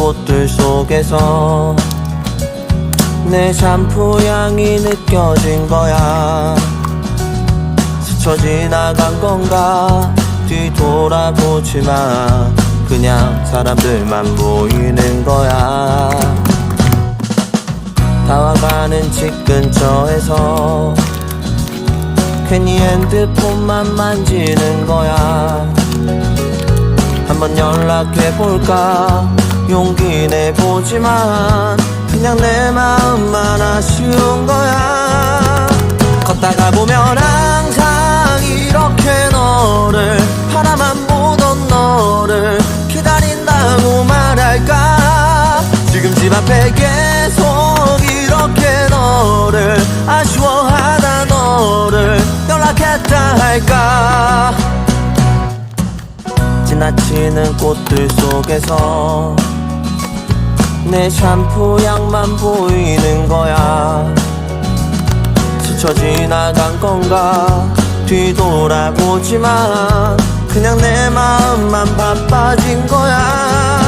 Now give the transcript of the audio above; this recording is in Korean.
꽃들 속에서 내 샴푸 향이 느껴진 거야. 스쳐 지나간 건가 뒤돌아보지만 그냥 사람들만 보이는 거야. 다와가는 집 근처에서 괜히 핸드폰만 만지는 거야. 한번 연락해볼까 용기 내보지만 그냥 내 마음만 아쉬운 거야. 걷다가 보면 항상 이렇게 너를 바라만 보던 너를 기다린다고 말할까. 지금 집 앞에 계속 이렇게 너를 아쉬워하다 너를 연락했다 할까. 지나치는 꽃들 속에서 내 샴푸 향만 보이는 거야. 스쳐 지나간 건가 뒤돌아보지만 그냥 내 마음만 바빠진 거야.